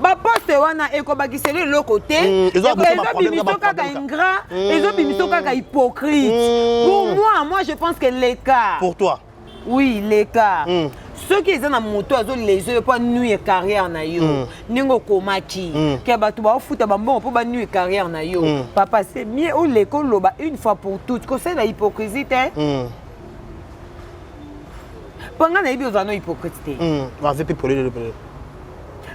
ba poste wana ekobakisele le côté ezo kaka ingrat ezo kaka hypocrite. Pour moi je pense que l'écart. Pour toi? Oui, l'écart. Ceux qui sont dans moto azo les yeux pas nuire carrière na yo. Ningo komaki. Ke batu ba futa ba bon pour ba nuire carrière na yo. Papa c'est mieux ou l'école loba une fois pour toutes. Que c'est la hypocrisie hein? Pendant na ibi ozano hypocrite. Va vepe pour le.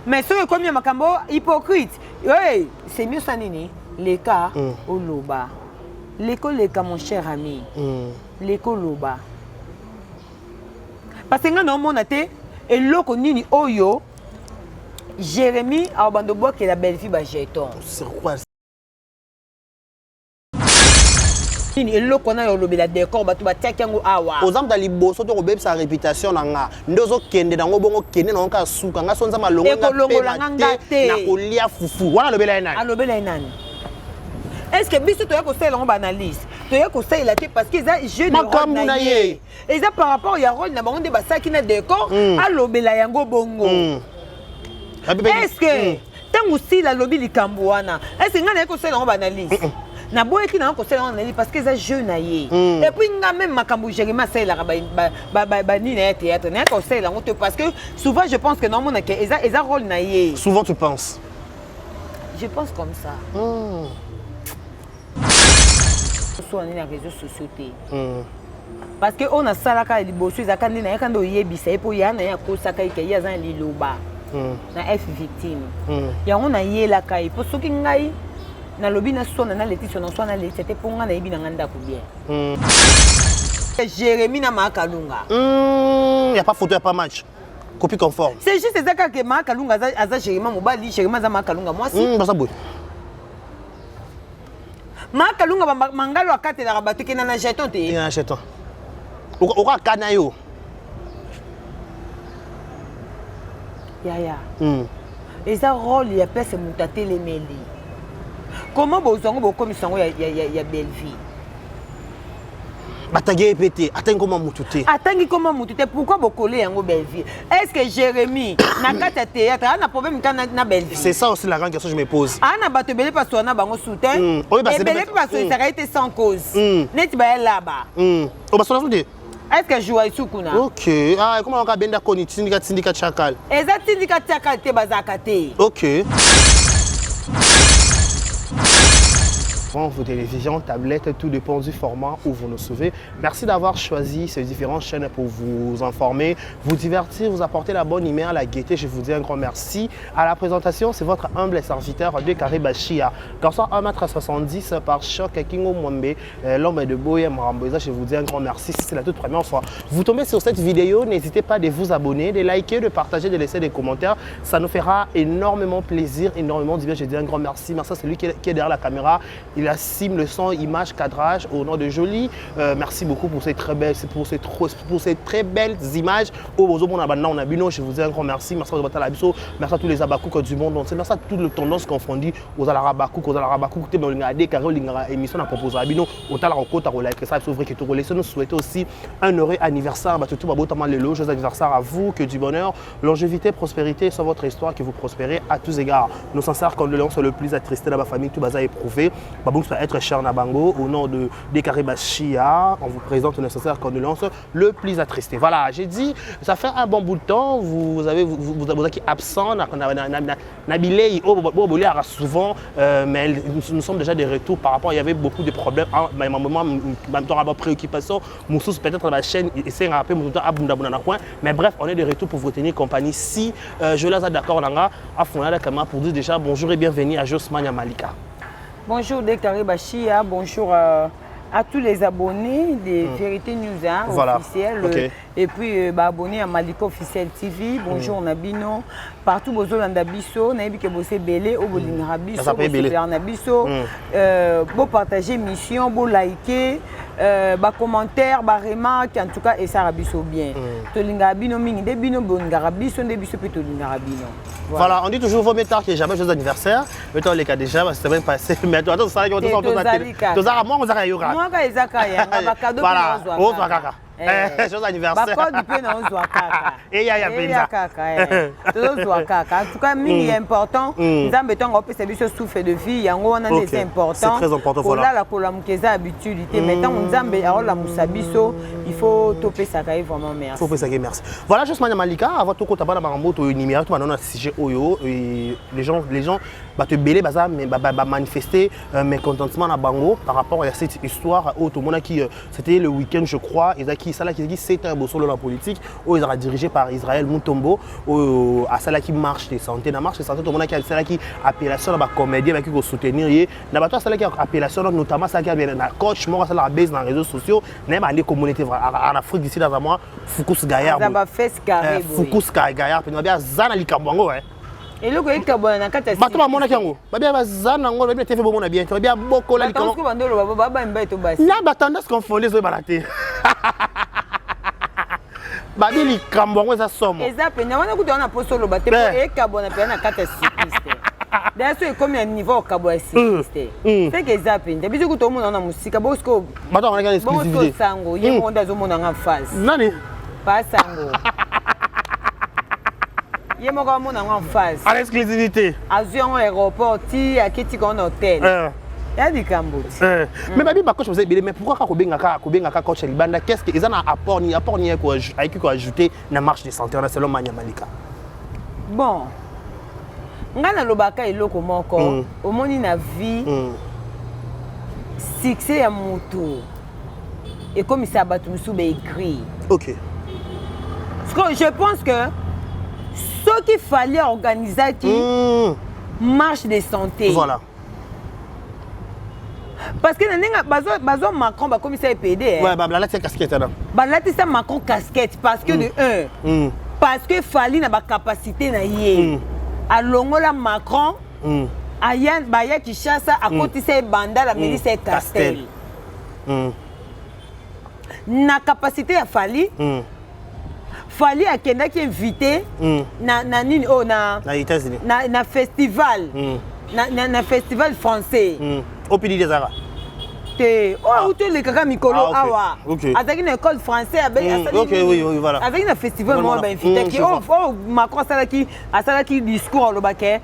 Mais ceux comme ya makambo hypocrite. Ouais, c'est mieux ça nini. L'écart au loba. L'école mon cher ami. L'école loba. Parce que nous avons été et l'autre nini oyo Jérémy a bandobo que la belle fille ba jeton. C'est quoi ça? Et l'autre on a lobé la décor ba tu ba tiakango awa. Aux hommes d'aliboso to obeb sa réputation nanga. Ndozo kende nango bongo kende na nka suka nga sonza malongo nga pe na kolia fufu. Wana lobela enani. A lobela enani. Est-ce que biso to ya ko sela ngo analyse? To ya ko sela te parce que ça jeune na ye. Et ça par rapport ya rôle na bango de basaki na décor a lobela yango bongo. Est-ce que tango si la lobi likambo wana? Est-ce que nga na ko sela ngo analyse? Na boye ki na ko sela ngo analyse parce que ça jeune na ye. Et puis nga même makambo Jérémy sela ba ni na théâtre na ko sela ngo te parce que souvent je pense que normalement que eza rôle na ye. Souvent tu penses? Je pense comme ça. Sur les réseaux sociaux. Parce que on a salaka liboso zakandi na yakando yebisa epo yana ya kosaka ike ya zan liloba. Na F victime. Ya on a yela kai po soki ngai na lobi na sona na letition na sona letition te ponga na yebi na nganda ko bien. Jérémy na Makalunga. Y a pas photo, y a pas match. Copie conforme. C'est juste ça que Makalunga aza Jérémy mobali Jérémy za Makalunga moi si. Basa boy. Makalunga mangalo akate la rabateke na jeton te. Na jeton. Oka kana yo. Ya. Et ça rôle ya pèse mutate les meli. Comment bozongo bokomisango ya belle vie. Batagé pété, attends comment moutouté. Attends comment moutouté, pourquoi bokoler yango belle vie? Est-ce que Jérémy na kata théâtre a un problème quand na belle vie? C'est ça aussi la grande question que je me pose. Ana bato belé parce qu'on a bango soutien. Et belé parce que ça a été sans cause. Net ba là-bas. O ba sona soudé. Est-ce que joua isukuna? OK. Ah, comment on ka benda koni syndicat chakal? Eza syndicat chakal te bazaka te. OK. Vos télévisions, tablettes, tout dépend du format où vous nous suivez. Merci d'avoir choisi ces différentes chaînes pour vous informer, vous divertir, vous apporter la bonne humeur, la gaieté. Je vous dis un grand merci. À la présentation, c'est votre humble serviteur de Karibachia. Garçon 1m70 par choc, Kingo Mwembe, l'homme de Boye Mramboisa. Je vous dis un grand merci. Si c'est la toute première fois, vous tombez sur cette vidéo, n'hésitez pas de vous abonner, de liker, de partager, de laisser des commentaires. Ça nous fera énormément plaisir, énormément du bien. Je dis un grand merci. Merci à celui qui est derrière la caméra. Il assume le son, image, cadrage au nom de Jolie. Merci beaucoup pour ces très belles, images. Je vous dis un grand merci. Merci à tous les abakouk du monde entier. Merci à toutes les tendances confondues aux alabakouk, émission à proposer à Bino. Nous souhaitons aussi un heureux anniversaire. Joyeux anniversaire à vous, que du bonheur, longévité, prospérité sur votre histoire, que vous prospérez à tous égards. Nos sincères condoléances le plus attristé dans ma famille, tout bazar éprouvé. Babou soit être cher Nabango, au nom de Karibachia, on vous présente nos sincères condoléances le plus attristé. Voilà, j'ai dit, ça fait un bon bout de temps, vous êtes absent, Nabilei, souvent, mais nous sommes déjà de retour par rapport, il y avait beaucoup de problèmes, mais préoccupation, peut-être la chaîne, mais bref, on est de retour pour vous tenir compagnie. Si je l'ai d'accord, pour dire déjà bonjour et bienvenue à Josmania Malika. Bonjour de Karibachia, bonjour à tous les abonnés de Vérité News officielle. Okay. Et puis abonnés à Malika Officiel TV. Bonjour Nabino. Partout bozo landabiso, naïbi que bossé belé, au bolingarabiso, nabiso. Beau partager mission, beau liker, bas commentaire, bas remarque, en tout cas et ça rabiso bien. Tolingarabino mingi de bino bolingarabiso, de biso puis tolingarabino. Voilà, on dit toujours vos méthodes que jamais joyeux anniversaire. Mais toi les cas déjà, c'est bien passé. Mais attends, ça y est, on moi a on a yoga. Moi cadeau. Voilà, on va kaka. Chose anniversaire. Bakodi pe na ozwa kaka. Et ya penza. Kaka. Tozwa kaka. En tout cas, mingi important. Nzambe tongo pe biso souffle de vie, yango wana c'est important. C'est très important voilà. La kolamukeza habitude. Maintenant Nzambe aola musabiso, il faut toper ça vraiment merci. Faut ça merci. Voilà juste Manya Malika, avant tout kota bana bango to numéro to banana sujet oyo les gens ba te belé baza mais ba manifester mécontentement na bango par rapport à cette histoire au tout monde qui c'était le week-end je crois et qui ça là qui c'est un beau solo la politique où ils ont dirigé par Israël Mutombo à ça là qui marche des santé na marche des santé tout le monde qui ça là qui appellation ba comédien qui soutenir na ba toi ça là qui appellation notamment ça qui vient na coach moi ça la base dans les réseaux sociaux même à les communautés en Afrique d'ici dans moi Foucault Gaillard ça va faire carré Foucault Gaillard puis bien zana likambango et le ko kabona na kata bato ba mona kango ba bien bazana ngo ba bien TV bomona bien to bien bokola likambango parce que bandolo baba mbeto basi na ba tendance confondre zo balaté ba bien likambango za somo eza penya wana kutana posolo bate e kabona pe na kata cycliste d'ailleurs comme un niveau kabo cycliste c'est que eza penya biso kuto mona na musika bosko bato wana kana exclusivité sango yemo ndazo mona nga face nani pas sango il m'a dit en face. À l'exclusivité. Avion aéroport, ti à qui tu connais hôtel. Il y a des Cambodge. Mais babi ba coach vous avez mais pourquoi ka coach Libanda qu'est-ce que ils ont apport ni quoi avec quoi ajouter na marche de santé selon Manya Malika. Bon. Ngana lobaka eloko moko omoni na vie succès ya moto et comme ça batu musuba écrit. OK. Parce que je pense que ce qu'il fallait organiser qui marche de santé. Voilà. Parce que bazo Macron ba commissaire PD. Ouais, bah là c'est casquette là. Bah là c'est Macron casquette parce que de un parce que fallait na ba capacité na yé. Alongola Macron ayan ba ya ki chassa à côté c'est banda la milice c'est Castel. Na capacité a fallu fallait à Kenya qui invité na nini oh na États-Unis na festival na festival français au pays des Arabes te oh tu le kaka mikolo awa avec une école française OK oui voilà avec un festival moi ben invité qui oh Macron ça là qui discours le baquet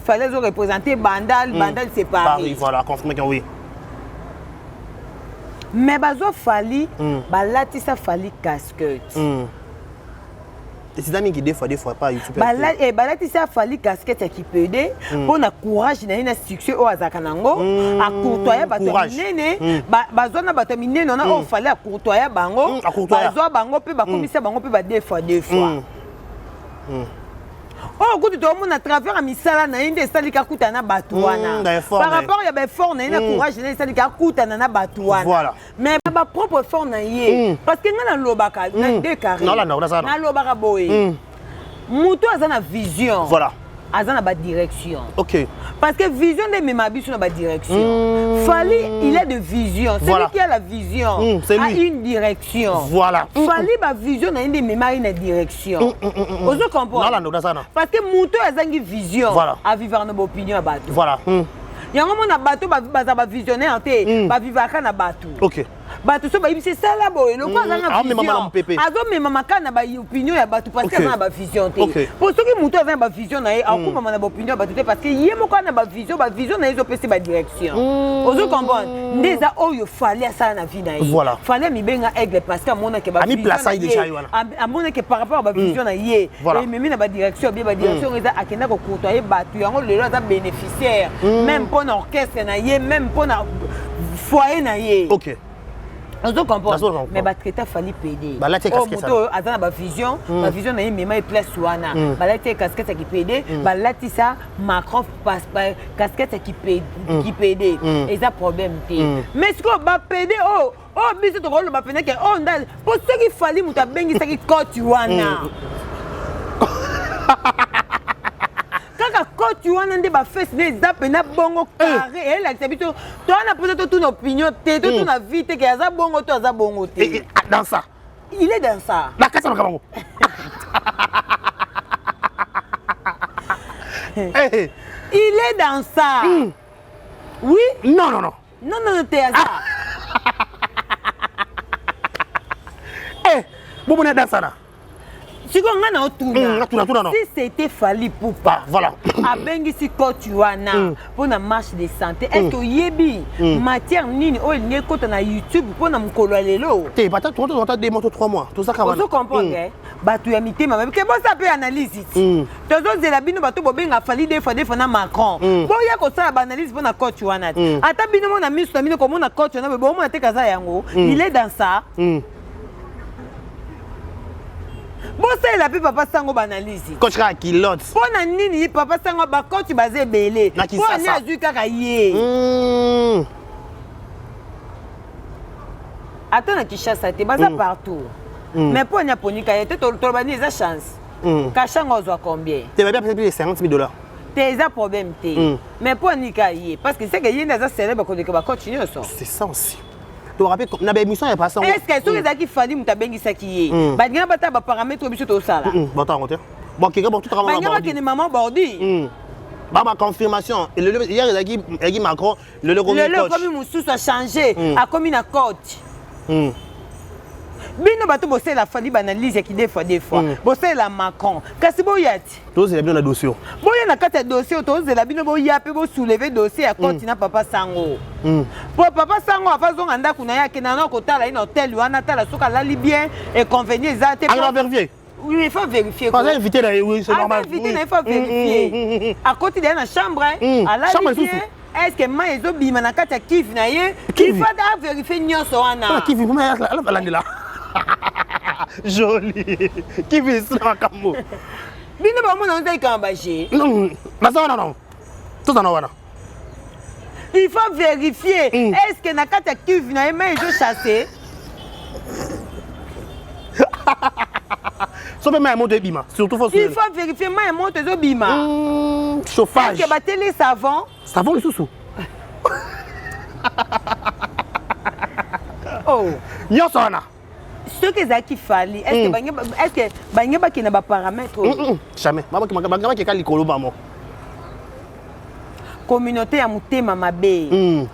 fallait représenter bandal c'est Paris voilà confirmé que oui. Mais bazo fallait balati ça fallait casquette. Et c'est amis qui des fois pas YouTube. Balati ça fallait casquette qui peut aider pour na courage na succès au azakanango a courtoyer bataminene bazo na bataminene on a fallait a courtoyer bango bazo bango pe ba commissaire bango pe ba deux fois. Oh, quand tu as à travers un misala na inde salika kutana batuana. Par rapport il y a fort na courage na salika kutana na batuana. Voilà. Mais ba propre fort na yé parce que ngana lobaka na deux carrés. Non là non ça. Na lobaka boy. Muto azana vision. Voilà. Azana ba direction. OK. Parce que vision de Memabisu na ba direction. Fallait il a de vision. Celui qui a la vision a une direction. Voilà. Fallait ba vision na inde Memari na direction. Vous comprenez? Non là ça. Parce que Muto azangi vision à vivre na opinion à bateau. Voilà. Yango mona bateau ba visionnaire te ba vivre na bateau. OK. Bateau so ba c'est ça là boy. Le quoi azanga vision. Azo mema makana ba opinion ya bateau parce que azanga ba vision te. Pour ceux qui Muto azanga ba vision na akuma na ba opinion bateau te parce que yemo kwa na ba vision na ezo pese ba direction. Vous comprenez? Ndeza oyo fallait ça na vie na ye. Voilà. Fallait mi benga aigle parce que mona ke ba vision. Ami place déjà wana. Amona ke par rapport à ba vision na ye. Et memi na ba direction bien ba direction eza akenda ko côtoyer bateau yango lelo za bénéficiaire même pour orchestre na ye même pour na foyer na ye. OK. On comprend. Mais traiter fallait payer. Bah là tu casquette ça. Azana ba vision na ye mema e place wana. Bah là tu casquette qui payer. Bah là tu ça Macron passe pas casquette qui payer. Et ça problème té. Mais ce que ba payer biso to ko ba payer que ndal pour ce qu'il fallait muta bengi ça qui coach wana. Kaka coach wana nde ba face ne zape na bongo carré et la habito toi na poser toute une opinion te toute na vie te que aza bongo to aza bongo te dans ça il est dans ça la kasa na kabango il est dans ça oui non t'es à ça Bon, on est dans ça là. Si on a Tuna, non. Si c'était Fally Ipupa, voilà. A bengi si kotuana pour na marche de santé. Est-ce que yebi matière nini o il kota na YouTube pour na mukolo lelo? T'es pas toi tu as des motos 3 mois. Tout ça quand on comprend ba tu ya mitema mais que bon ça peut analyse ici. Tozo de la bino bato bobenga Fally des fois na Macron. Bo ya ko ça ba analyse pour na kotuana. Ata bino mo na miso na bino ko mo na kotuana bo mo na te kaza yango. Il est dans ça. Bon, c'est la plus papa sango banalise. Coach ka kilote. Pour na nini papa sango ba coach basé belé. Pour na azu kaka yé. Attends na Kinshasa te baza partout. Mais pour nya ponika yete to bani za chance. Kachango zo combien? Tu vas bien peut-être les $50,000. T'es un problème té. Mais pour nika yé parce que c'est que yé na za célèbre ko de ba coach nyonso. C'est ça aussi. Tu rappelles na ba émission ya pas ça. Est-ce que ceux qui Fally mutabengi saki yé? Ba ngana bata ba paramètre biso to sala. Bon t'as monté. Bon qui bon tout travail. Ba ngana ke ni maman bordi. Bah ma confirmation. Hier il a dit Macron le coach. Le comme Moussou a changé a comme une coach. Bino bato bossé la Fally banalise qui des fois bossé la Macron kasi boyati tous c'est bien na dossier boya na kata dossier tous la bino boya pe bo soulever dossier à continent papa sango pour papa sango a zonga ndako na yake na kotala une hôtel wana tala soka lali bien et convenir zate alors vérifier. Oui, il faut vérifier. Pas invité là, oui, c'est normal. Invité, il faut vérifier. À côté de la chambre, à la est-ce que moi ils ont bima na kata kif na ye il faut vérifier nyonso wana. Kif vous mais là. Joli. Qui vit ça comme mot? Bino ba mona nzai kambaje. Non, non. Tout ça non wana. Il faut vérifier. Est-ce que na kata kif na ye mais ils ont chassé? Sauf même un mot de bima, surtout faut. Il faut vérifier moi un mot de bima. Chauffage. Est-ce que ba télé savon? Savon le sous. Oh. Nyosona. Ce que ça qui Fally, est-ce que bangeba qui n'a pas paramètre? Jamais. Maman qui a likolo maman. Communauté à mutema mabe.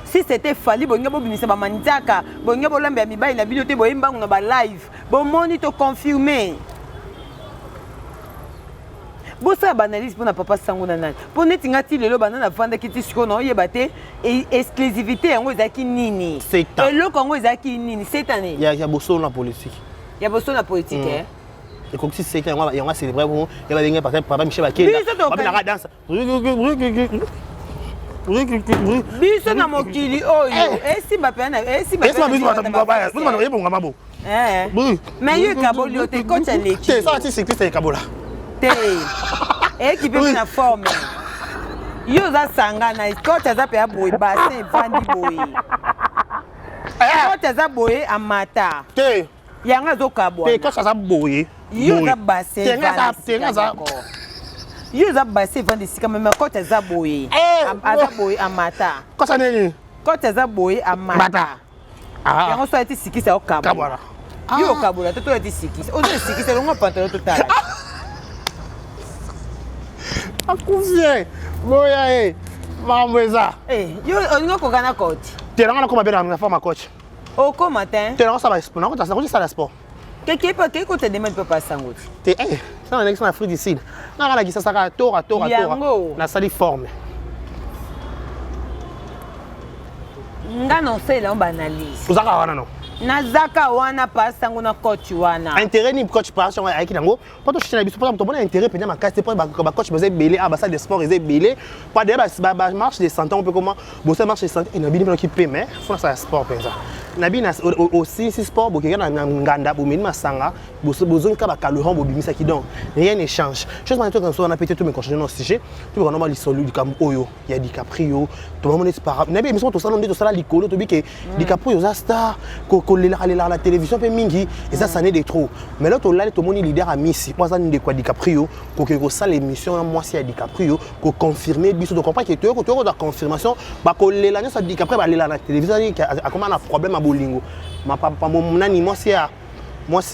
Si c'était Fally bongeba bimisa ba manjaka, bongeba lambe mibai na bidote boyemba na ba live, bon monitor confirmé. Bossa banalise pour na papa sango nana. Pour netingati lelo banana vanda kiti siko na oyebate et exclusivité yango ezaki nini. C'est ça. Et le Congo ezaki nini cette année. Il y a bosso na politique. Il y a bosso na politique hein. Et comme si c'est quand il y a célébrer pour il va venir par papa Michel Bakela. On va danser. Biso na mokili oyo. Esi bapena esi bapena. Esi biso bapena. Biso na yebonga mabo. Mais yo kabolo te coach l'équipe. C'est ça c'est kabola. Équipe na forme. Yo za sanga na coach za pe aboy bassin vandi boy. Coach za boy amata. Te. Yanga zo kabwa. Te coach za boy. Yo za bassin. Tenga za. Yo za bassin vandi sika mais coach za boy. Aza boy amata. Coach nini? Coach za boy amata. Yango so eti sikisa o kabwa. Yo kabula to eti sikisa. O zo sikisa longo pantalon total. Akufie boya mambo eza yo oningo kokana coach teranga nakoma bena na forma coach oko matin teranga ça va sport nakota ça ça la sport que ko te demande papa sango te ça na next na Afrique du Sud na la gisa saka tora na sali forme ngano sela on banalise uzaka wana no nazaka wana pasango na coach wana intérêt ni coach pas sur avec nango pas to china biso pas to bona intérêt pendant ma casse pas ba coach bazé belé ambassade de sport ezé belé pas de ba marche de santé on peut comment bosser marche de santé et na bini qui paie mais faut ça sport penza na bini aussi si sport bo kena na nganda bo mini masanga bozo ka ba calorie bo bimisa ki donc rien ne change chose maintenant quand on a peut-être mais quand changer nos sujet tu vois normalement l'isolu du cam oyo il y a DiCaprio tout le monde est par na bien mais tout ça on dit tout ça likolo to bi que DiCaprio za star la télévision pe mingi et ça ça n'est de trop mais là to là to moni leader à Miss moi ça ne de quoi DiCaprio ko ça l'émission moi c'est DiCaprio ko confirmer biso to comprendre que tu as la confirmation ba ko lela ça DiCaprio ba lela la télévision a comment un problème à bolingo ma papa mon nani moi c'est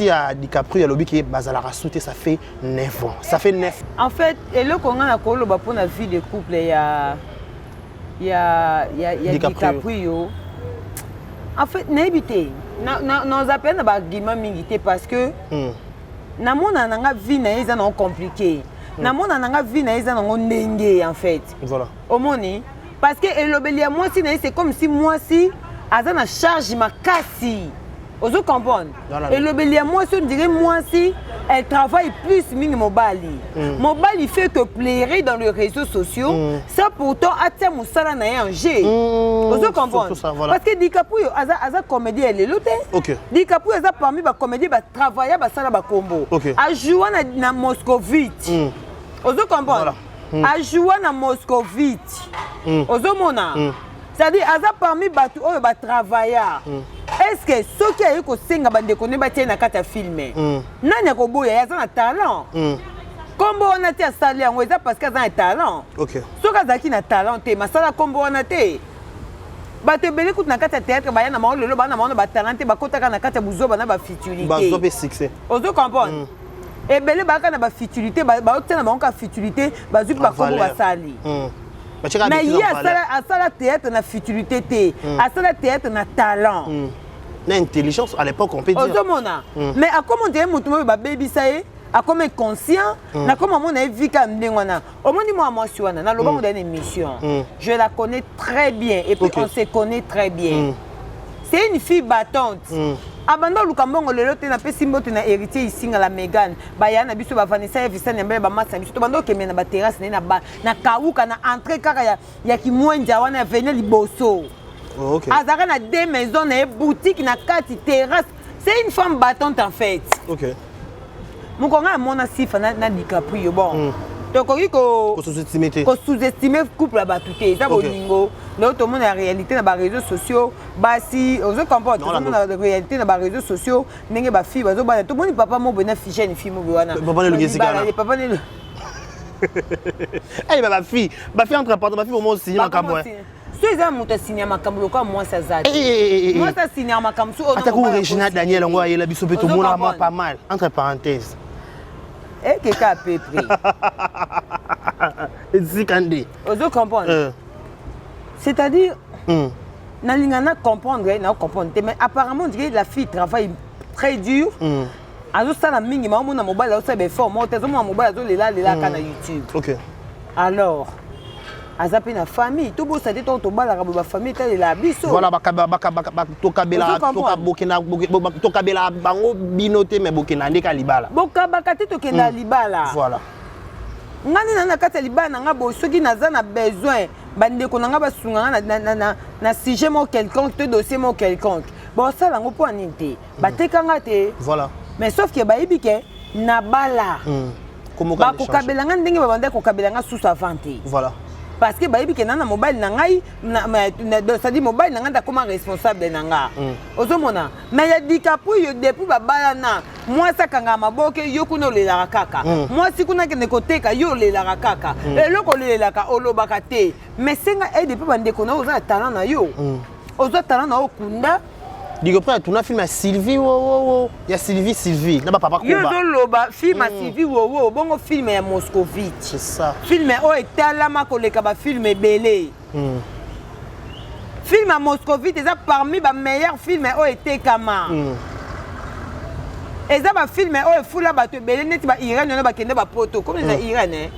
à DiCaprio à lobby qui bazala rasouté ça fait 9 ans ça fait 9 en fait et le konga na ko lo ba pour la vie de couple il y a DiCaprio en fait n'habité Nous appelons des arguments militaires parce que na mona nanga vie na eza non compliqué. Na mona nanga vie na eza non ndenge en fait. Voilà. Omoni parce que elobelia moi si c'est comme si moi si azana charge ma kasi. Ozo comprendre. Elobelia moi si on dirait moi si elle travaille plus mini mobali. Mobali fait que pleurer dans les réseaux sociaux, ça pourtant attire mon salaire na Angers. Ozo comprendre. Parce que DiCaprio aza comédie elle est loté. OK. DiCaprio aza parmi ba comédie ba travailler ba sala ba combo. A jouer na Moscovite. Ozo comprendre. A jouer na Moscovite. Ozo mona. C'est-à-dire aza parmi ba tout ba travailler. Est-ce que ceux qui ont eu senga bande connaît ba tiena kata filmer. Nani ko boya yaza na talent. Combo on a té salaire on eza parce que ça un talent. OK. Ceux qui zaki na talent té masala combo on a té. Ba te belé kout na kata théâtre ba ya na ma lelo ba na ma ba talent ba kota na kata buzoba na ba futilité. Ba zobe succès. Ozo comprendre. Et belé ba kana ba futilité ba otena ba ka futilité ba zuki ba combo ba sali. Mais il y a ça la théâtre na futilité té, à ça la théâtre na talent. L'intelligence à l'époque on peut dire. Mais à comment dire mutumo ba baby ça est, à comment conscient, na comment mon vie comme ndengwana. Au moins moi moi suana na loba dans une émission. Je la connais très bien et puis on se connaît très bien. C'est une fille battante. Abanda lukambongo lelo te na pesi mbote na héritier ici na la Megan ba ya na biso ba Vanessa Vista nyambele ba massa biso to bando kemena ba terrasse na ba na kauka na entrée kaka ya kimwenja wana venir liboso. OK. Azaka na deux maisons na boutique na kati terrasse. C'est une femme battante en fait. OK. Mukonga mona sifa na DiCaprio bon. Donc ko sous-estimer couple à batouté ça bolingo là tout le monde la réalité dans les réseaux sociaux bah si on se comporte tout le monde la réalité dans les réseaux sociaux n'engé ba fille bazo ba tout le monde papa mo bena fiché une fille mo wana papa ne le gesikana papa ne eh ba fille entre porte ba fille mo signer makambo so eza moto signer makambo ko moi ça zati moi ça signer makambo so atako Regina Daniel ngo ayela biso pe tout le monde pas mal entre parenthèses. Et que à peu près. Vous comprenez? C'est-à-dire, Nalingana comprendre, mais apparemment, la fille travaille très dur. Alors, ça, la minimum, on a mobile, on a fort, on a mobile, on a là, YouTube. OK. Alors, azape na famille tout beau ça dit ton bala ba famille telle la biso voilà tokabela tokabela bango binote mais bokena ndeka libala bokabakati tokenda libala voilà ngani na kata libala nga bo soki naza na besoin bande ko nga basunga na sujet mo quelconque te dossier mo quelconque bon ça la ngo po aninte batekanga te voilà mais sauf que ba ibike na bala ba ko kabela nga ndenge ba bande ko kabela nga sous avanté voilà. Parce que baïbi que nana mobile nangai ça dit mobile nanga comme responsable nanga ozomona mais ya DiCaprio depuis babalana moi ça kanga maboke yo kuno lela kaka moi si kuna ke nekoteka yo lela kaka eloko lela ka olobaka te mais senga et depuis bande kona oza talent na yo oza talent na okunda DiCaprio tu na film à Sylvie il y a Sylvie na papa Kumba yo loba film à Sylvie bongo film ya Moscovite c'est ça film o etalama koleka ba film belé film à Moscovite c'est parmi ba meilleurs films o etekama eza ba film o efula bato belé neti ba Iran na ba kende ba poto comme les Iran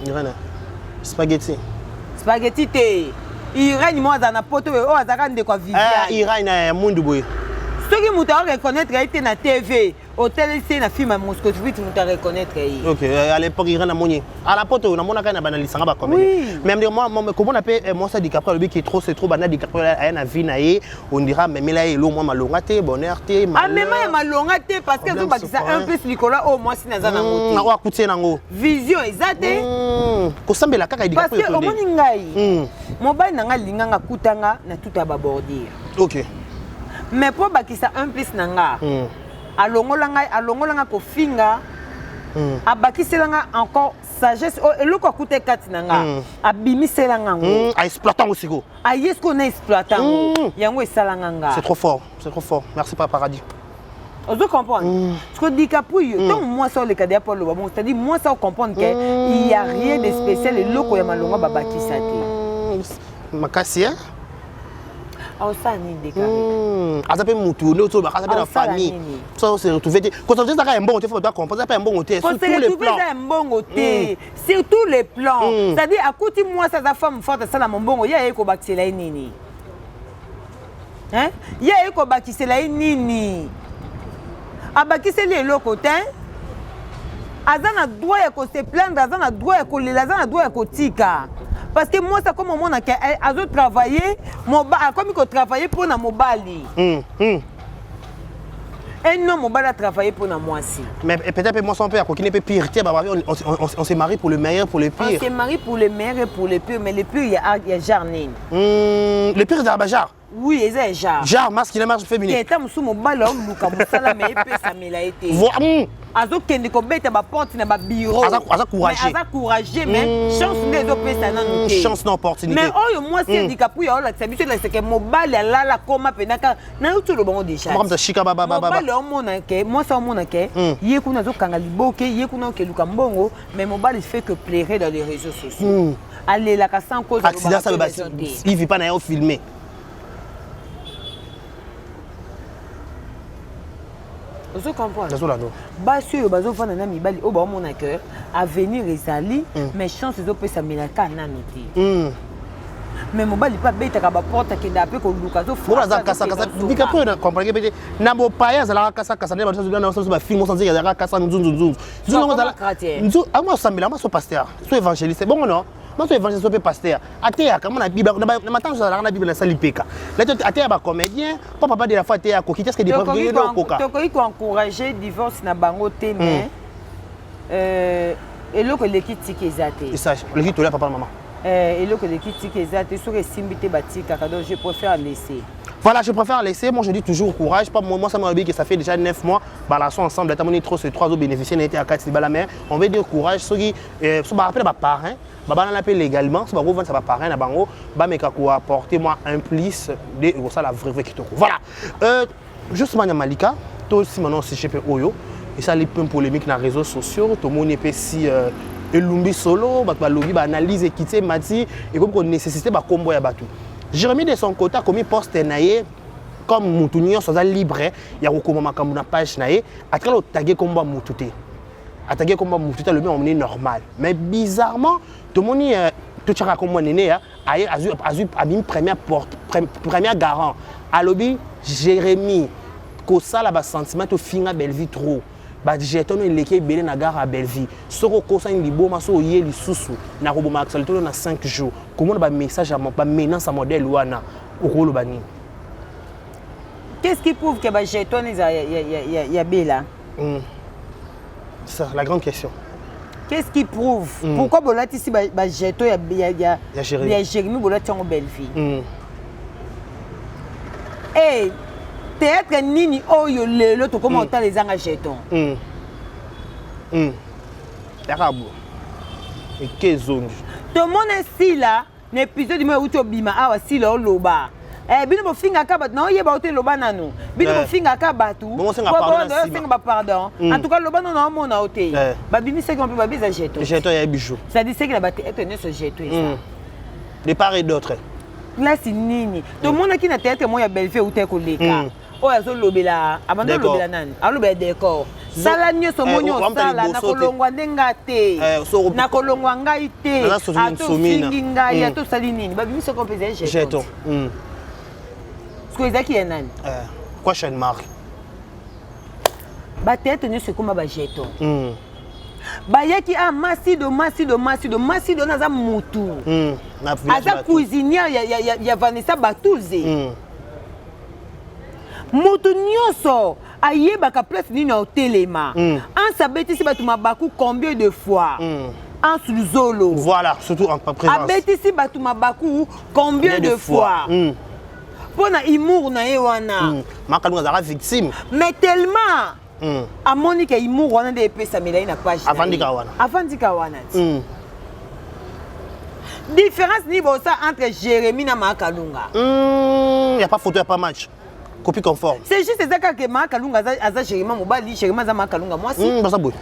spaghetti te Iran mo za na poto o azaka ndeko Viviane Iran na mundu boy. Ceux qui m'ont reconnaître été na TV, hôtel c'est na film à Moscou, vite m'ont reconnaître. OK, à l'époque il y a moni. À la poto na mona kana banalisanga ba comme. Même moi comment on appelle moi ça DiCaprio lui qui est trop c'est trop banal DiCaprio a na vie naé, on dira mais là il moi malonga te bonheur te mal. Ah mais moi malonga te parce que tout ça un peu Nicolas au moi si na za na moto. Na wa kutie nango. Vision exacte. Ko sambela kaka DiCaprio. Parce que au moni ngai. Mobile nanga linganga kutanga na tout ababordir. OK. Mais pour bakisa un plus nanga alongolanga ko finga abakiselanga encore sagesse eloko akute kati nanga abimiselanga ngo exploitant aussi go est-ce qu'on exploitant yango esalanga nga c'est trop fort merci papa paradis ozo comprendre ce que DiCaprio donc moi ça le cadre pour le bon c'est-à-dire moi ça comprendre que il y a rien de spécial eloko ya malonga babakisa te makasi hein aosala nini déclaré aza mpe mutu nyonso bakaza mpe na famille so se retrouver te constater ezaka ya mbongo te faut pas comprendre ezaka ya mbongo te sur tous les plans ya mbongo te sur tous les plans c'est-à-dire akuti mwasi aza femme forte asala mbongo ye aye kobakisela ye nini ye aye kobakisela ye nini abakiseli eloko te aza na droit ya kose plaindre aza na droit ya kolela aza na droit ya kotika parce que moi ça comme on a azo travailler comme il travailler pour na mobali et non mobali a travaillé pour na moi aussi mais peut-être moi son père qui n'est pas pire on se marie pour le meilleur pour le pire on se marie pour le meilleur et pour le pire mais le pire il y a jarnin le pire c'est Abajar oui c'est jar masculin marche féminin et ta musu mobali on luka musala mais pesa mela été azo kende ko beta ba porte na ba bureau aza courageux mais chance ndezo pesa na nuke chance na opportunité mais oyo moi c'est handicapé ya la sabiso la c'est que mobali alala koma penaka na utu lo bango déjà comme ça chika baba mobali o mona ke moi ça o mona ke ye kuna zo kanga liboke ye kuna ke luka mbongo mais mobali fait que pleurer dans les réseaux sociaux aller la ka sans cause accident ça il vit pas na yo filmer vous comprenez basi oyo bazofanda na mibali oyo baomona que avenir ezali mais chance ezopesa melaka nano te mais mobali mpe abetaka baporte akende ape koluka bika mpe comprendre pete na bopaya azalaka kasakasa nde bato bafilme osanzeki azalaka kasa nzunzunzunzu amosambela amaso paster so évangéliste bongo non maso évangéliste mpe paster ateyaka mona bible na matango azalaka na bible nasali peka leto ateya bacomédien mpo papa de la fois ateya akoki tiaske deokoka tokoki koencourager divorce na bango te mais eloko eleki tika eza te eleki tolia papa na mama eloko eleki tika eza te soki esimbi te batikaka donc je préfère laisser. Voilà, je préfère laisser. Moi, je dis toujours courage. Pas moi, ça m'a dit que ça fait déjà 9 mois. Balançons ensemble. La trop ces 3 autres bénéficiaires n'étaient à 4 mais on veut dire courage. Ceux qui sont rappelés par parrain, on l'appelle légalement. Si on ça va parrain, na bango, ba meka ko apporter moi un plus de ça la vraie qui te. Voilà. Justement, Malika, toi aussi maintenant c'est chez Oyo. Et ça les peu polémique dans les réseaux sociaux. Tout le monde est pas si elumbi solo, ba lobby, ba analyse et quitter mati et comme qu'on nécessité ba combo ya batu. Jérémy de son côté comme il poste naie comme mutunyo soza libre ya kokoma makambo na page naie atra lo taguer combat mutute attaquer combat mutute le on est normal mais bizarrement tout le monde tout chaka comme nene ya azu abim première garant alobi Jérémy ko sala ba sentiment to finga Belleville trop ba jeton eleke belé na gare à Belleville soko kosa ni liboma so yé lisusu na ko boma axel to na 5 jours comment ba message à ba menace à modèle wana okolo bani qu'est-ce qui prouve que ba jeton ya bela ça la grande question qu'est-ce qui prouve pourquoi bolati si ba jeton ya Jérémy bolati en Belleville et théâtre nini oyo lelo to comment on les engager jeton Yarabo et kezongi to mona si là l'épisode mo uto bima awa si lo loba bino bo finga ka bat na yeba ote loba nanu bino bo finga ka batu bon singa pardon en tout cas loba non na mona ote ba bimi se qu'on peut ba bisa jeton ya bijou ça dit c'est que la bate est tenue ce jeton de part et d'autre là c'est nini to mona ki na théâtre mo ya Belleville ote ko leka o ya zo lobela abando lobela nani alobela décor sala nyoso monyo sala na kolongwa ndenga te na kolongwa ngai te ato fingi ngai ato sali nini babimisa ko pesa jeton ce que nani quoi chaîne marque ba tête nyoso koma ba jeton ba yaki masido naza mutu aza cuisinière ya Vanessa Batuze moto nyonso ayebaka place nini na hotelema ansabetisi bato mabaku combien de fois en sulzolo voilà surtout en présence abetisi bato mabaku combien de fois pona humour na ye wana makalunga zaka victime mais tellement amoni ke humour wana nde epesa melai na page avandika wana différence ni bosa entre Jérémy na Makalunga y a pas photo y a pas match copie conforme. C'est juste ça que Makalunga aza Jérémy mobali Jérémy aza Makalunga moi si. Basa boy.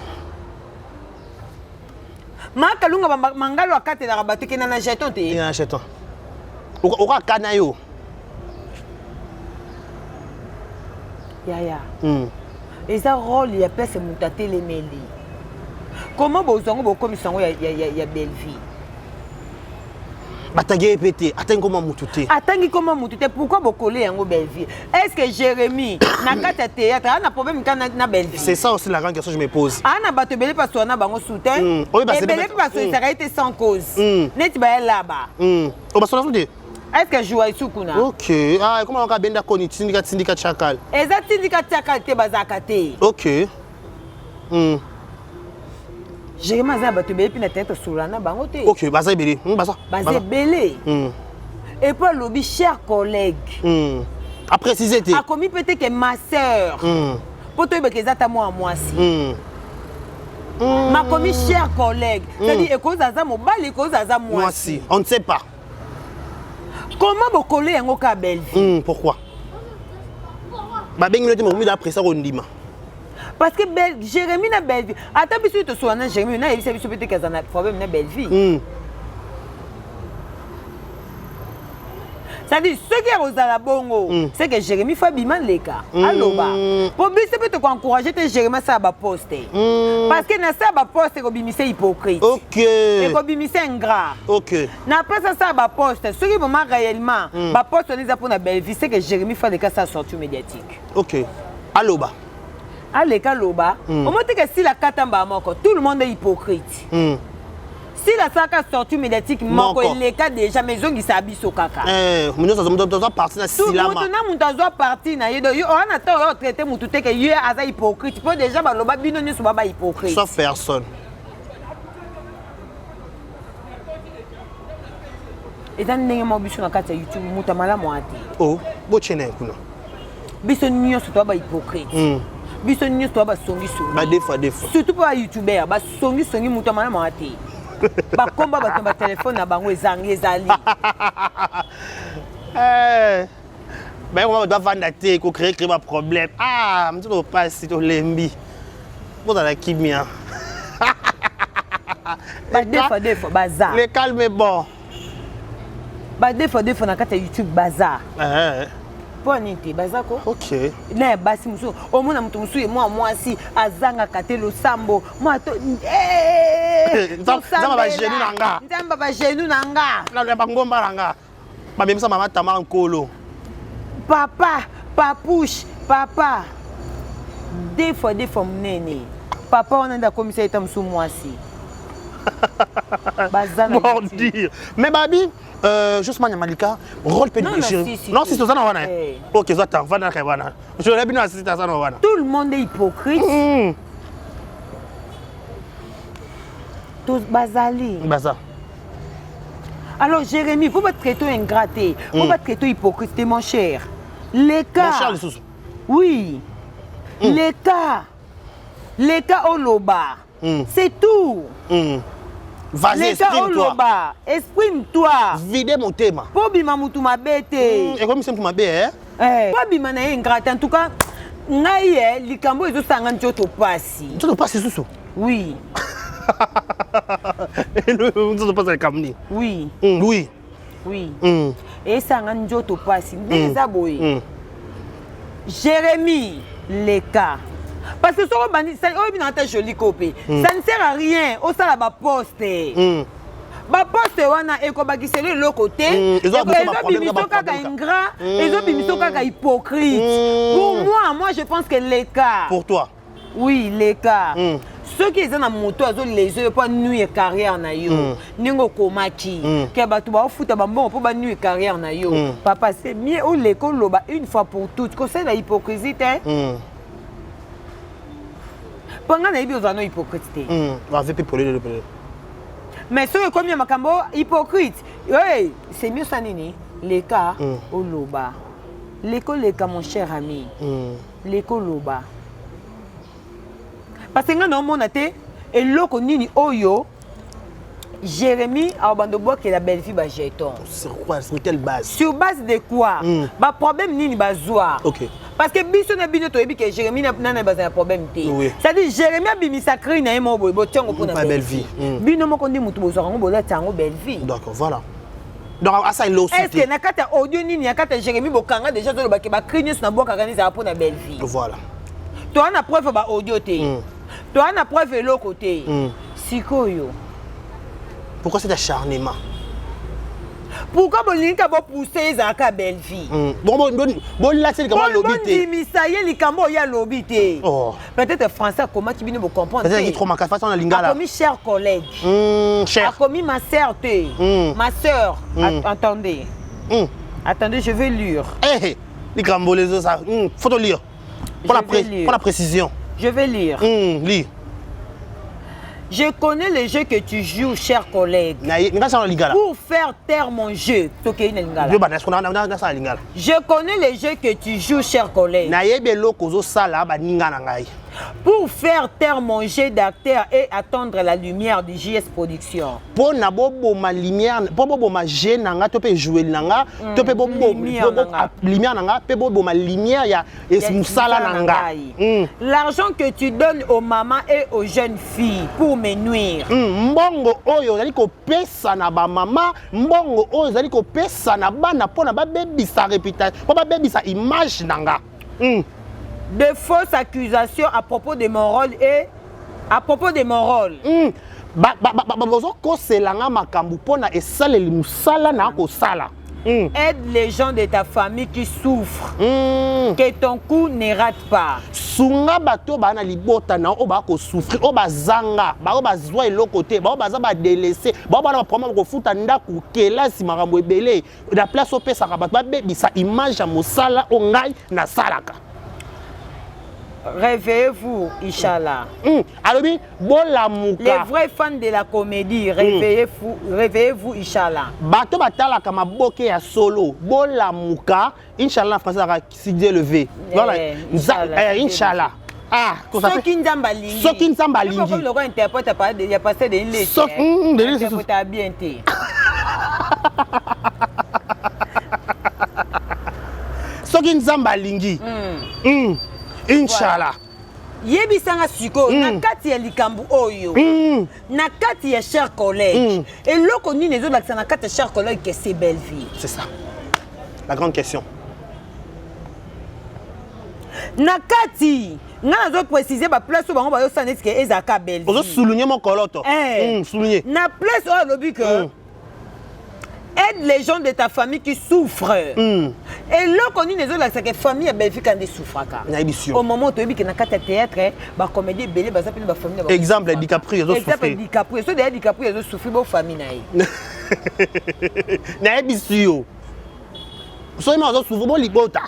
Makalunga mangalo akate na rabatu ke na jeton te. Na jeton. Oka kana yo. Yaya. Et ça rôle, il y a place moutaté les mêlés. Comment vous avez comme ça, il y a belle vie. Batagé pété, attends comment moutouté. Attends comment moutouté, pourquoi vous collez en belle vie? Est-ce que Jérémy, n'a qu'à théâtre, a un problème quand na belle vie? C'est ça aussi la grande question que je me pose. Ah, n'a pas te belé parce qu'on a un soutien. Et belé parce que ça a été sans cause. N'est-ce pas là-bas? Oh, bah, ça l'a fait. Est-ce que je joue à Soukuna? Ok. Ah, comment on a bien d'accord, syndicat Chakal? Exact, syndicat Chakal, t'es bazakate. Ok. Jérémy a battu belé puis na tête sur la bangote. Ok, bazay belé. Bazay belé. Et puis lobby, chers collègues. À préciser. A commis peut-être que ma sœur. Pour te dire que ça moi à moi si. Ma commis chers collègues. C'est-à-dire école zaza mobile, école zaza moi si. On ne sait pas. Comment vous collez un cas belle vie? Pourquoi? Bah ben il était mis d'après ça on dit ma. Parce que Jérémy n'a belle vie. Attends puis tu te soignes Jérémy, n'a il s'est peut-être que ça n'a problème na belle vie. Ça dit ce qui est aux la bongo, c'est que Jérémy fait biman les cas. Allo ba. Pour lui c'est peut-être encourager te Jérémy ça va poster. Parce que na ça va poster ko bimisé hypocrite. OK. Et ko bimisé ingrat. OK. Na pas ça va poster. Ce qui vraiment réellement va poster les pour na belle vie, c'est que Jérémy fait des cas ça sortie médiatique. OK. Allo ba. Allez kaloba. Au moins que si la katamba moko, tout le monde est hypocrite. Si la saka sortie médiatique, moko les cas déjà maison qui s'habille au caca. Nous sommes partis dans silama. Tout le monde a parti na yedo. On attend traiter mututé que yé aza hypocrite. Pour déjà baloba bino ni soba hypocrite. Sauf personne. Et dans n'ayez mo biso na kata YouTube mutamala moati. Oh, bo chene kuna. Biso nyo so ba hypocrite. Biso nyo so ba songi songi. Ba des fois. Surtout pour les youtubeurs, ba songi songi mutamala moati. Ba komba ba tomba téléphone na bango ezangi ezali. Ben on doit vendre té ko créer un problème. Ah, me tu pas si to lembi. Bon dans la kimia. Ba des fois bazar. Le calme est bon. Ba des fois na kata YouTube bazar. Pour niti bazako. OK. Na basi musu o mona mutu musu moi si azanga katelo sambo moi to Nzamba ba genou nanga. Nzamba ba genou nanga. Na le bangomba nanga. Ba même ça maman tama nkolo. Papa, papouche, papa. Des fois mnene. Papa on a da commissaire tam sou moi si. Bazana. Bon dire. Mais babi justement Malika rôle pédophilie. Non si c'est ça non wana. OK, ça t'en va na wana. Je l'ai bien assisté à ça non wana. Tout le monde est hypocrite. Tous bazali. Baza. Alors Jérémy, faut pas traiter ingraté, faut pas traiter hypocrite mon cher. Les cas. Mon cher les sous. Oui. Les cas au loba. C'est tout. Vas-y, exprime-toi. Exprime-toi. Videz mon thème. Pour bima mutu mabete. Et comme c'est pour ma bête, Pour bima na ingraté en tout cas. Ngai likambo ezo sanga njoto pasi. Tu passes sous. Oui. Nous pas avec Kamni. Oui. Oui. Oui. Et ça nga njoto pasi. Déjà boy. Jérémy les cas. Parce que ça on joli copie. Ça ne sert à rien. Au ça la poste. Ba poste wana ekobakise le côté. Ils ont bimiso kaka ingrat, ils ont bimiso kaka hypocrite. Pour moi je pense que les cas. Pour toi. Oui, les cas. Ceux qui sont en moto, les yeux pour nuire carrière na yo. Ningo komaki. Que batu ba futa ba bon pour ba nuire carrière na yo. Papa, c'est mieux au l'école loba une fois pour toutes. Que c'est la hypocrisie hein. Pendant na ibi ozano hypocrite. Va veut pour le. Mais ceux comme ya makambo hypocrite. Oui, c'est mieux ça nini. Les cas au loba. L'école les cas mon cher ami. L'école loba. Parce que nous avons été et l'autre nini oyo Jérémy a abandonné que la belle fille ba jeton. Sur quoi? Sur quelle base? Sur base de quoi? Ba problème nini bazwa. OK. Parce que biso na bino to ebi que Jérémy n'a pas problème té. C'est-à-dire Jérémy a bimi sacré na mo boy bo tiongo pour na belle vie. Bino mo kondi mutu bozwa ngo bola tango belle vie. D'accord, voilà. Donc, ça, il est-ce que na kata audio nini ya kata Jérémy Bokanga déjà zo ba crignus na boka kanisa pour na belle vie. Voilà. Toi na preuve ba audio te. Toi na preuve le côté. Sikoyo. Pourquoi cet acharnement? Pourquoi bolinga bo pousser ezaka belle vie? Bon là c'est comment lobité. Bon misaye likambo ya lobité. Oh. Peut-être français comment tu viens de comprendre. Peut-être qu'il trop ma façon na lingala. Comme cher collègue. Cher. Comme ma sœur ma sœur. Attendez. Attendez, je vais lire. Eh, likambo les autres ça. Faut te lire. Pour la précision. Je vais lire. Lis. Je connais le jeu que tu joues, cher collègue. Pour faire taire mon jeu. Je connais le jeu que tu joues, cher collègue. Pour faire taire mon jeu d'acteur et attendre la lumière du JS Production. Pour na ma lumière, pour ma jeu nanga, tu peux jouer nanga, tu peux lumière nanga, tu peux ma lumière ya esmusala nanga. L'argent que tu donnes aux mamans et aux jeunes filles pour me nuire. Mbongo oyo zali ko pesa na ba mama, mbongo oyo zali ko pesa na bana pona ba baby sa réputation, ba baby sa image nanga. De fausses accusations à propos de mon rôle et à propos de mon rôle. Aide les gens de ta famille qui souffrent. Que ton coup ne rate pas. Sunga bato bana libota na o ba ko souffrir o bazanga ba o bazwa elokote ba o baza ba délaisser ba bana problème ko futa ndaku kelasi makambo ebele la place o pesa ka bato ba bebisa image ya mosala o ngai na salaka. Réveillez-vous, Inch'Allah. Les vrais fans de la comédie, réveillez-vous, Inch'Allah. Bato batala kama boke ya solo, bola muka, Inch'Allah français si Dieu le veut. Voilà, Inch'Allah. Ah, Soki nzamba lingi. Soki nzamba lingi. Comme le roi interprète il y a passé des lignes. Interprète à bien té. Soki nzamba lingi. Inch'Allah. Yebisanga siko na kati ya likambu oyo. Na kati ya cher collègue. Et loko ni les autres na kati ya cher collègue que c'est belle vie. C'est ça. La grande question. Na kati nga zo préciser ba place bango ba yo sanet que ezaka belle vie. Ozo souligner mon coloto. Souligner. Na place o lobi que aide les gens de ta famille qui souffrent. Et là, on dit que la famille a bien vu quand ils souffrent. Au moment où tu es dans le théâtre, la comédie belé, la famille. Exemple, DiCaprio, ils souffrent. Exemple, DiCaprio. So d'ailleurs, DiCaprio, ils souffrent de la famille. Na ebisio. So ima souffrent bo libota.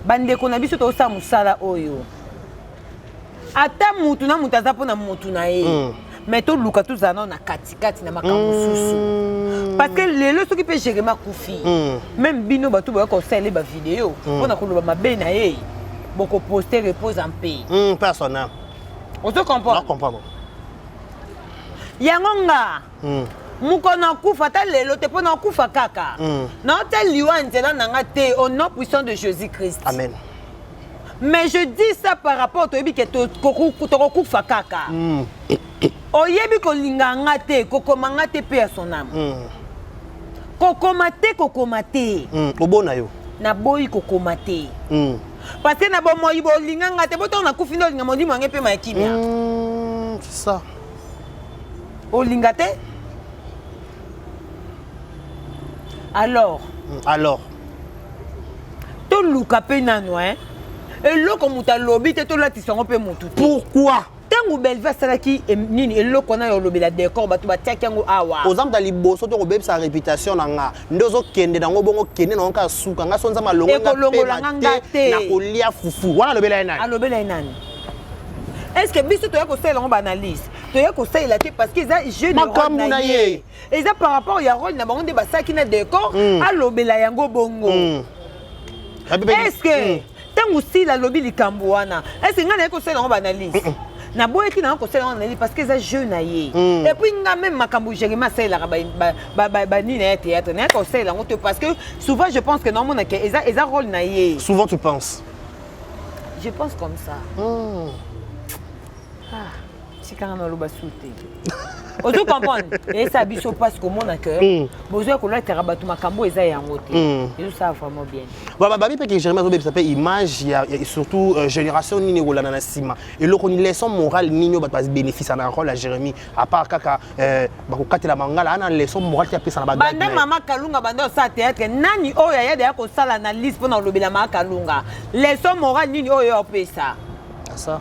Bande ko na biso to sa musala oyo. Ata mutu na mutaza po na mutu na ye. Mais tout le cas tout na kati na makambo susu parce que les leçons qui peut gérer ma koufi même bino ba tout ba ko sele ba vidéo on a ko ba mabe na ye boko poster repose en paix personnel on te comprend yangonga mukona kufa ta lelo te pona kufa kaka na tel liwa nzela nanga te au nom puissant de Jésus-Christ amen. Mais je dis ça par rapport au toyebi que to kufa kaka oyebi kolinga ngate kokomanga te pe à son âme kokomate obona yo na boyi kokomate parce que na bo moyi bolinga ngate boto na kufi ndo linga modi mwange pe ma kimia c'est ça olinga te alors to luka pe nano hein et loko muta lobi te to lati songo pe mutu pourquoi tango belva salaki nini eloko na yo lobela décor bato batiaki yango awa ozamta liboso to kobebisa sa réputation nanga ndozo kende nango bongo kende nango ka suka nga sonza malongo nga te na kolia fufu wana lobela nani alobela nani est-ce que biso to ya ko sala ngo analyse to ya ko sala te parce que ça jeu de rôle na ye et ça par rapport ya rôle na bango de basaki na décor alobela yango bongo est-ce que tango si la lobi likambo wana est-ce que nga na ko sala ngo analyse na boye ki na ko sala ngo analyse parce que ça jeu na ye et puis nga même makambo Jérémy sala ba ni na théâtre na ko sala ngo te parce que souvent je pense que normalement que eza rôle na ye souvent tu penses je pense comme ça. Ah, c'est quand même un loba sauté. Ozo comprendre. Et ça biso parce que mon cœur. Besoin que l'autre rabatou makambo eza yango te. Et ça vraiment bien. Voilà, babi pe que Jérémie Zobe s'appelle image et surtout génération nini rolana na sima. Et le koni leçon morale nini ba bénéfice na rôle à Jérémie à part kaka ba ko katela mangala ana leçon morale qui a pesa na ba. Banda mama Kalunga banda sa théâtre nani oyo ya de ko sala na liste pour na lobela mama Kalunga. Leçon morale nini oyo opesa. Ça.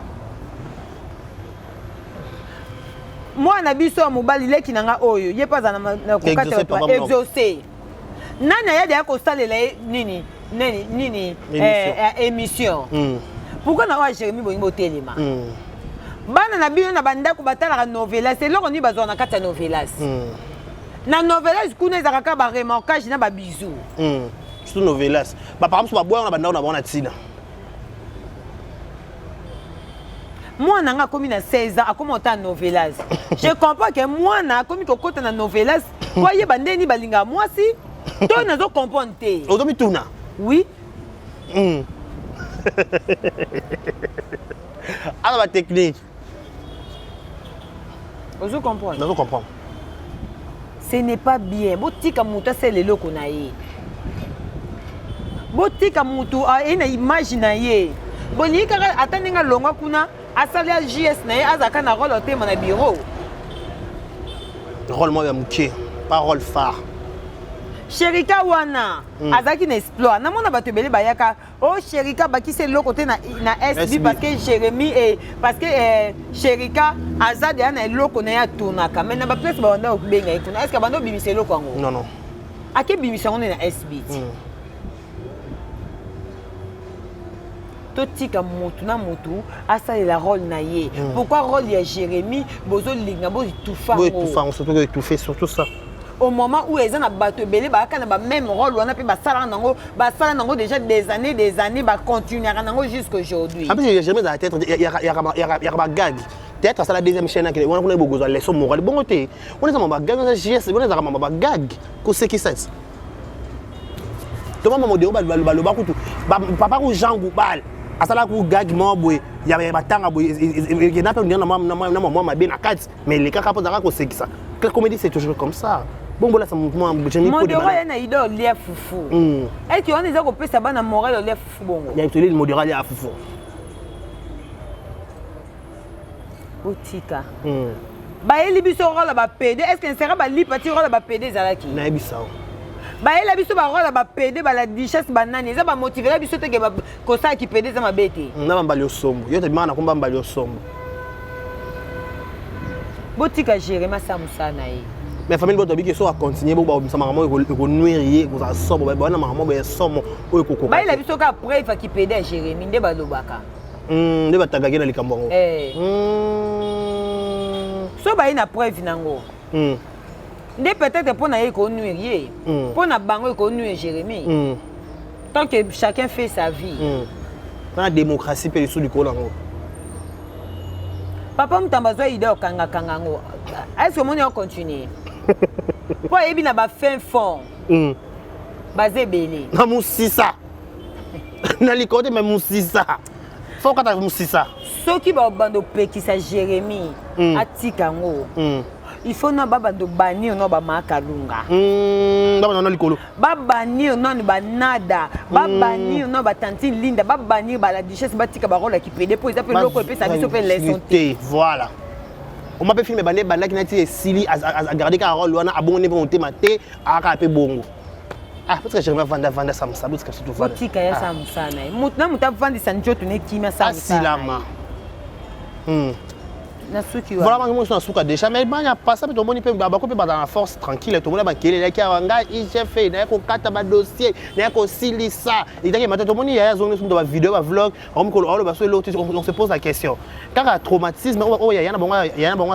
Moi na biso mobali leki nanga oyo ye pas na ko katela exaucer. Nana ya de ko sala nini émission. Pourquoi na wa Jérémie Bongo Telema? Bana na bino na banda ko batala novela c'est loko ni bazwa na kata novelas. Na novelas kuna ezaka ba remorquage na ba bisou. Surtout novelas. Ba par exemple ba boya na banda na bona tina. Moi nanga komi na 16 ans akomi ota novelas. Je comprends que moi na komi ko kota na novelas kwa ye bandeni balinga moi si to nazo comprendre te. Ozomi tuna. Oui. Alors la technique. Ozo comprendre. Nazo comprendre. Ce n'est pas bien. Botika muta c'est le loko na ye. Botika mutu a ina image na ye. Boni kaka ataninga longa kuna asali JS na ye azaka na rôle te na bureau. Rôle moi ya muke, pas rôle phare. Sherika wana azaki na explore na mona bato belé bayaka oh Sherika bakise loko te na SB parce que Jérémie et parce que Sherika azade na loko na ya tunaka mais na ba place ba wanda okubenga ikuna est-ce que bando bimise loko ngo Non non. Ake bimise ngo na SB. Totika mutu na mutu asali la rôle na ye. Pourquoi rôle ya Jérémie bozo linga bozo tufa ngo. Oui, tufa, surtout que tout fait surtout ça. Au moment où ils ont battu belé ba kana ba même rôle on a pu ba sala nango déjà des années ba continuer nango jusqu'à aujourd'hui. En plus j'ai jamais dans la tête il y a ba gag. Peut-être ça la deuxième chaîne que on a beaucoup de leçons morales bon côté. On est dans ba gag on JS on est dans ba gag ko ce qui c'est. Toma maman de ba kutu. Papa ko Jean Goubal. Asala ko gag mo boy. Il y a ba tanga boy. Il y a pas na maman ma bien na 4 mais les kaka pour ko ce qui ça. La comédie c'est toujours comme ça. Bon voilà ça moi j'ai mis pour modéral na idole lia fufu. Et tu on eza ko pesa bana moral lia fufu bongo. Il y a utile le modéral lia fufu. Botika. Ba eli biso rôle ba PD est-ce que sera ba li petit rôle ba PD zalaki? Na bisa. Ba eli biso ba rôle ba PD ba la richesse banane eza ba motiver biso te ke ba ko sa ki PD za mabete. Na ba mbali osombo. Yo te mana ko ba mbali osombo. Botika Jérémie Samusana ye. Mais famille boto biki so a continuer bo ba obisa maman ko nuirier ko za sobo ba na maman ba somo o ko ko. Ba ila biso ka preuve ki PD Jérémie nde ba lobaka. Nde ba tagage na likambo ngo. So ba ina preuve nango. Nde peut-être pour na ye ko nuirier. Pour na bango ko nuire Jérémie. Tant que chacun fait sa vie. La démocratie peut sous du colango. Papa mutambazo idée okanga kangango. Est-ce que mon on continue? Pour ebi na ba fin fond. Basé belé. Na musisa. Na likote mais musisa. Faut kata musisa. Soki ba bando pekisa Jérémie atikango. Il faut na bando bani no ba makalunga. Baba na likolo. Babani no ba nada. Babani no ba tantine linda. Babani ba la duchesse batika ba rôle qui pédé pour ils appellent loko et ça biso pe leçon. Voilà. On m'a fait filmer banda qui n'a été Sili à garder car rôle wana abonné pour monter maté à rapper bongo. Ah parce que j'aimerais vendre ça me sabot que surtout voilà. Botika ya Samusana. Mutna muta vendre sanjo tune kima Samusana. Asilama. Voilà, moi je suis déjà, mais il n'y a pas ça, mais tout le monde peut dans la force tranquille, tout le monde qui est là, il a fait, il a un dossier, il a aussi ça. Il y a tout le monde qui a une vidéo, un vlog, on se pose la question. Car un traumatisme, il y a un bon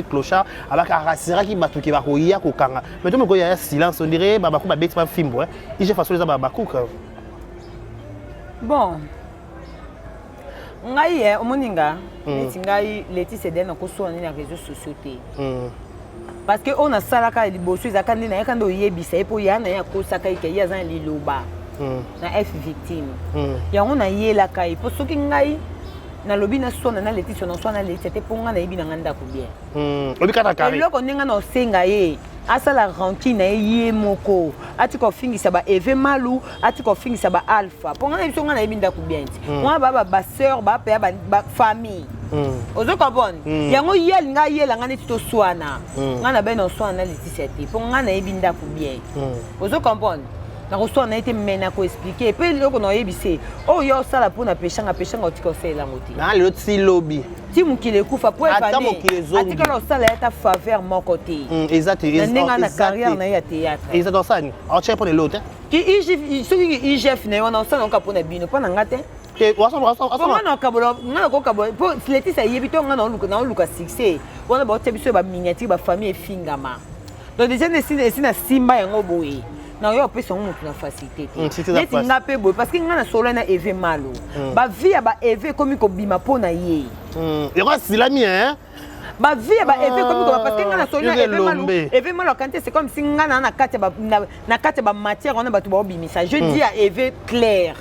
clochard, avec un racisme qui va courir, mais tout le monde il y a un silence, on dirait, il y a un film, il y a façon de bon. Ngai omoninga neti ngai leti c'est dans ko so na réseaux sociaux té parce que on a salaka liboso ezaka ndi na yakando yebisa epo yana ya ko saka ike ya zan liloba na F victime ya on a yela kai po soki ngai na lobi na sona na Laetitia na sona Laetitia te ponga na yebi na nganda ko bien obi kata carré eloko ndenge na osenga ye asala rancune na ye moko ati kofingisa ba Eve Malu ati kofingisa ba Alpha ponga na biso nga na yebi ndako bien ti mwa ba sœur ba pe ba famille ozo comprendre yango yeli nga yela nga neti to swana nga na beno swana na Laetitia te ponga na yebi ndako bien ozo comprendre na ko na été mena ko expliquer pe loko na yebise oh yo sala pour na peshanga otiko sela ngoti na le ti lobby ti mukile kufa po evane atika lo sala eta faveur mon côté exact nenga na carrière na ya théâtre exact ça ni on tient pour l'autre ki IGF ne on sala nka pona bino pona ngate ke waso na kabolo ngana ko kabolo po Laetitia yebi to ngana luka succès wana ba tebiso ba miniature ba famille fingama donc déjà ne na simba yango boye na yo pe son mutu na facilité neti nga pe boy parce que nga na solo na Eve Malu ba vie ya ba Eve komi ko bima pona ye yoko silami hein ba vie ba Eve komi ko parce que nga na solo na Eve Malu quand c'est comme si nga na kati ba matière on a batu ba bimisa je dis à Eve clair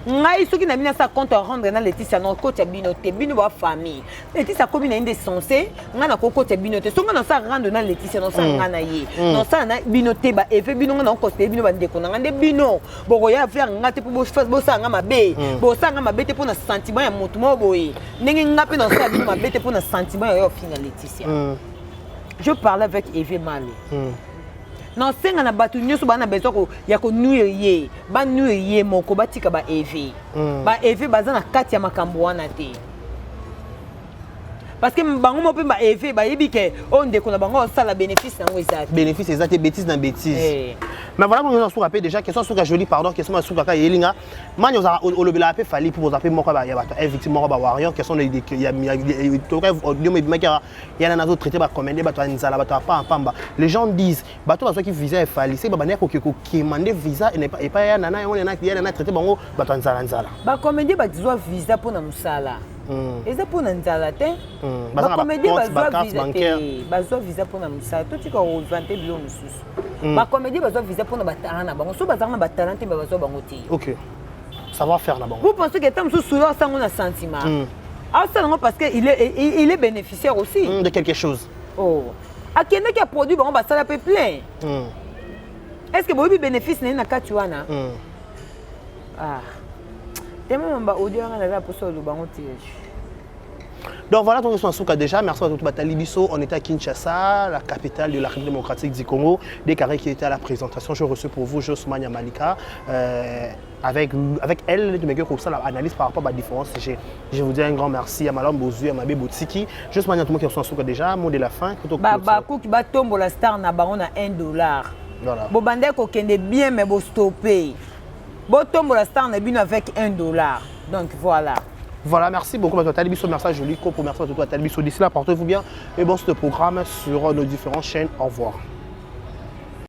ngai soki na bina sa compte rendre na Laetitia no côté bino te bino ba famille Laetitia komi na inde censé nga na côté bino te so nga na sa rendre na Laetitia no sa nga na ye no sa na bino te ba Eve bino nga na côté bino ba ndeko na ngande bino boko ya faire nga te pour bo sa nga mabe bo sa nga mabe te pour na sentiment ya mutu mo boye ndenge nga pe na sa bino mabe te pour na sentiment ya yo finga Laetitia je parlais avec Eve Malu non senga na batu nyoso bana besoin ko ya ko nuire ye ba nuire ye moko batika ba Eve ba Eve bazana kati ya makambo wana te parce que bango mo pe ba Eve ba yebi ke on ndeko na bango sala bénéfice nango ezati bénéfice ezati bêtise na bêtise mais voilà on se rappelle déjà question suka joli pardon question suka ka yelinga manyo za olobela pe fali pour zaper moko ba ya bato victime moko ba warrior question de ya to ka audio me bimaka ya na zo traiter ba commander bato nzala bato pa pamba les gens disent bato bazo ki visa e fali c'est ba bana ko demander visa et pas ya nana on ya na traiter bango bato nzala ba commander ba dizwa visa pour na musala eza pour na nzala te ba commander bazwa visa pour na musala to tika o vanter bilo mususu ba commander bazwa visa pour na batala na bango so bazanga na batala te bazwa bango te OK savoir faire na bango vous pensez que tant mususu là ça on a sentiment ah ça non parce que il est bénéficiaire aussi de quelque chose oh akende qui a produit bango ba sala pe plein est-ce que bobi bénéfice na kati wana ah donc voilà, on est déjà. Merci à tout Batalibiso. On était à Kinshasa, la capitale de la République démocratique du Congo. Des carrés qui étaient à la présentation. Je reçois pour vous Josmania Malika. Avec elle, je me ça l'analyse par rapport à la différence. Je vous dis un grand merci à Malam Bozu, à Mabé Boutiki. Josmania, tout le monde qui reçoit déjà. Mot de la fin. Bakou qui va tomber la star na baron à $1. Voilà. Bobande ko kende bien mais bo stopper. Botombo la star na bino avec $1. Donc voilà. Voilà, merci beaucoup à Talibiso, merci à Jolie, merci à Talibiso. D'ici là, portez-vous bien et bon, ce programme sur nos différentes chaînes. Au revoir.